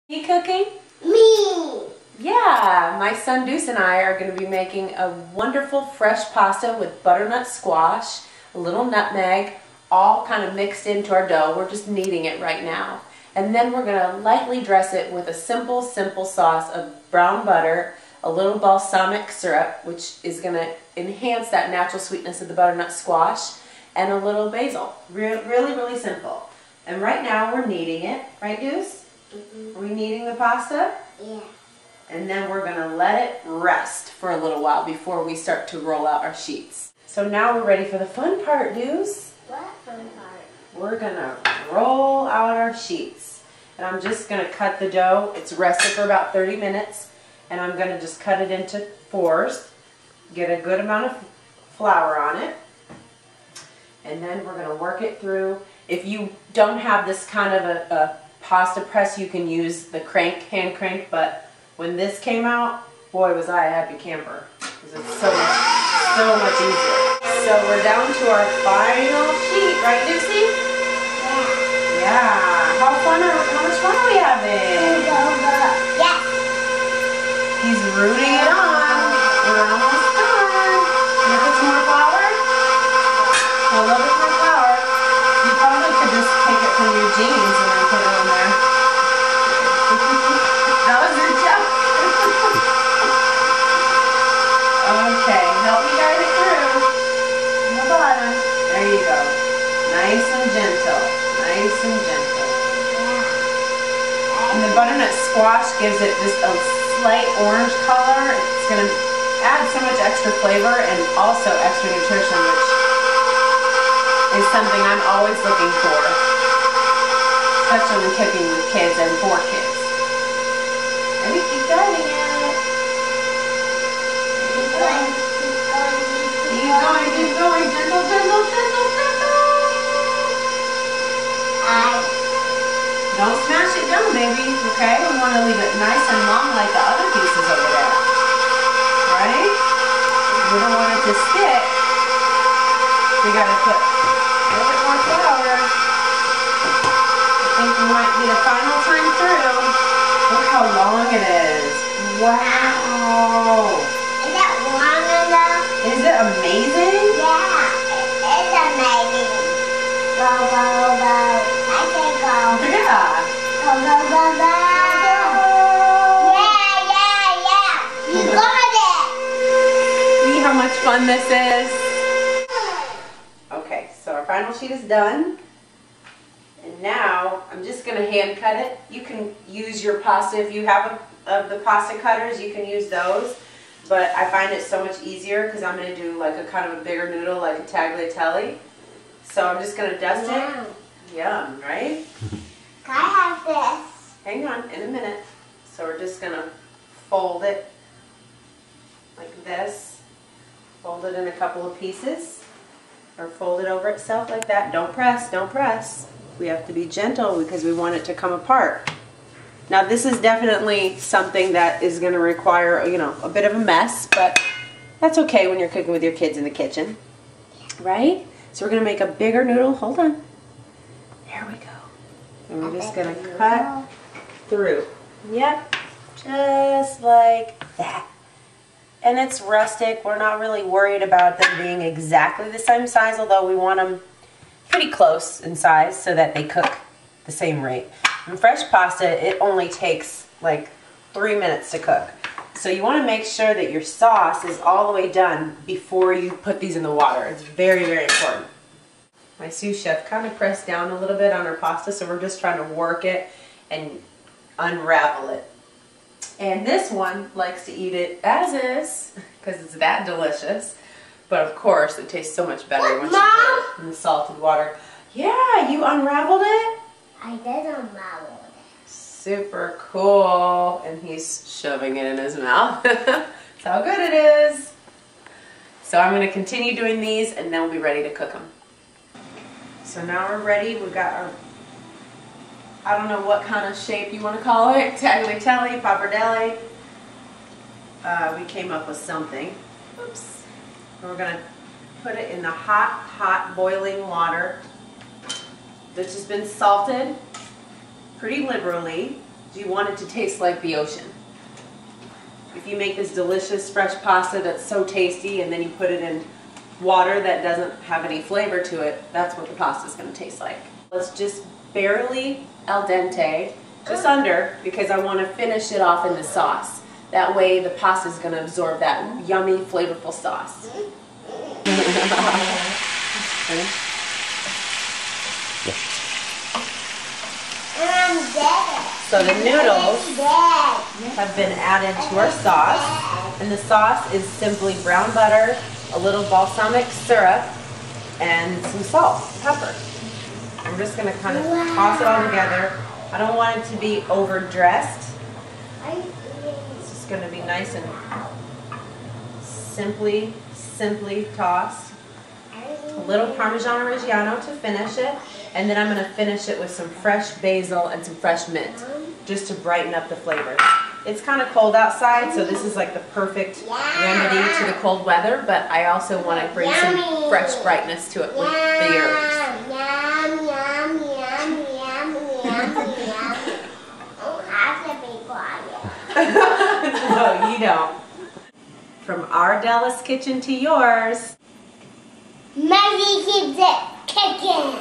Me cooking? Me! Yeah, my son Deuce and I are going to be making a wonderful fresh pasta with butternut squash, a little nutmeg, all kind of mixed into our dough. We're just kneading it right now. And then we're going to lightly dress it with a simple sauce of brown butter, a little balsamic syrup, which is going to enhance that natural sweetness of the butternut squash, and a little basil. Really simple. And right now we're kneading it, right Deuce? Are we kneading the pasta? Yeah. And then we're going to let it rest for a little while before we start to roll out our sheets. So now we're ready for the fun part, Deuce. What fun part? We're going to roll out our sheets. And I'm just going to cut the dough. It's rested for about 30 minutes. And I'm going to just cut it into fours. Get a good amount of flour on it. And then we're going to work it through. If you don't have this kind of a pasta press, you can use the hand crank, but when this came out, boy was I a happy camper, because it's so much easier. So we're down to our final sheet, right Dixie? Yeah. Yeah. How much fun are we having? Yeah. He's rooting it on. We're almost done. Can I put some more flour? A little bit more flour. You probably could just take it from your jeans and then put it on there. That was your joke. Okay, help me guide it through. On the bottom. There you go. Nice and gentle. Nice and gentle. And the butternut squash gives it just a slight orange color. It's going to add so much extra flavor and also extra nutrition, which is something I'm always looking for, especially when cooking with kids and for kids. And we keep guiding it. Keep going. Keep going. Gentle. Don't smash it down, baby, okay? We want to leave it nice and long like the other pieces over there. Right? We don't want it to stick. We got to put a little bit more flour. I think we might be the final time through. Look how long it is. Wow. Is that long enough? Is it amazing? Yeah, it's amazing. Go. I say go. Yeah. Go. Yeah. You got it. See how much fun this is? Okay, so our final sheet is done. And now I'm just going to hand cut it. You can use your pasta, if you have the pasta cutters, you can use those. But I find it so much easier because I'm going to do like a kind of a bigger noodle, like a tagliatelle. So I'm just going to dust it. Yum, right? Can I have this? Hang on, in a minute. So we're just going to fold it like this. Fold it in a couple of pieces. Or fold it over itself like that. Don't press. We have to be gentle because we want it to come apart. Now this is definitely something that is going to require, a bit of a mess, but that's okay when you're cooking with your kids in the kitchen. Right? So we're going to make a bigger noodle. Hold on. There we go. And we're just going to cut through. Yep. Just like that. And it's rustic. We're not really worried about them being exactly the same size, although we want them pretty close in size so that they cook the same rate. And fresh pasta, it only takes like 3 minutes to cook. So you want to make sure that your sauce is all the way done before you put these in the water. It's very important. My sous chef kind of pressed down a little bit on her pasta, so we're just trying to work it and unravel it. And this one likes to eat it as is, because it's that delicious. But of course, it tastes so much better once you put it in the salted water. Yeah, you unraveled it? I did unravel it. Super cool. And he's shoving it in his mouth. That's how good it is. So I'm going to continue doing these, and then we'll be ready to cook them. So now we're ready. We've got our, I don't know what kind of shape you want to call it, tagliatelle, pappardelle. We came up with something. Oops. And we're going to put it in the hot boiling water. This has been salted pretty liberally. you want it to taste like the ocean. If you make this delicious fresh pasta that's so tasty and then you put it in water that doesn't have any flavor to it, that's what the pasta is going to taste like. Let's just barely al dente, just under, because I want to finish it off in the sauce. That way the pasta is going to absorb that yummy, flavorful sauce. So the noodles have been added to our sauce, and the sauce is simply brown butter, a little balsamic syrup, and some salt, pepper. I'm just going to kind of toss it all together. I don't want it to be overdressed. It's just going to be nice and simply tossed. A little Parmesan Reggiano to finish it, and then I'm going to finish it with some fresh basil and some fresh mint, just to brighten up the flavors. It's kind of cold outside, so this is like the perfect remedy to the cold weather, but I also want to bring some fresh brightness to it with the herbs. No, you don't. From our Della's kitchen to yours. Macy keeps it kicking.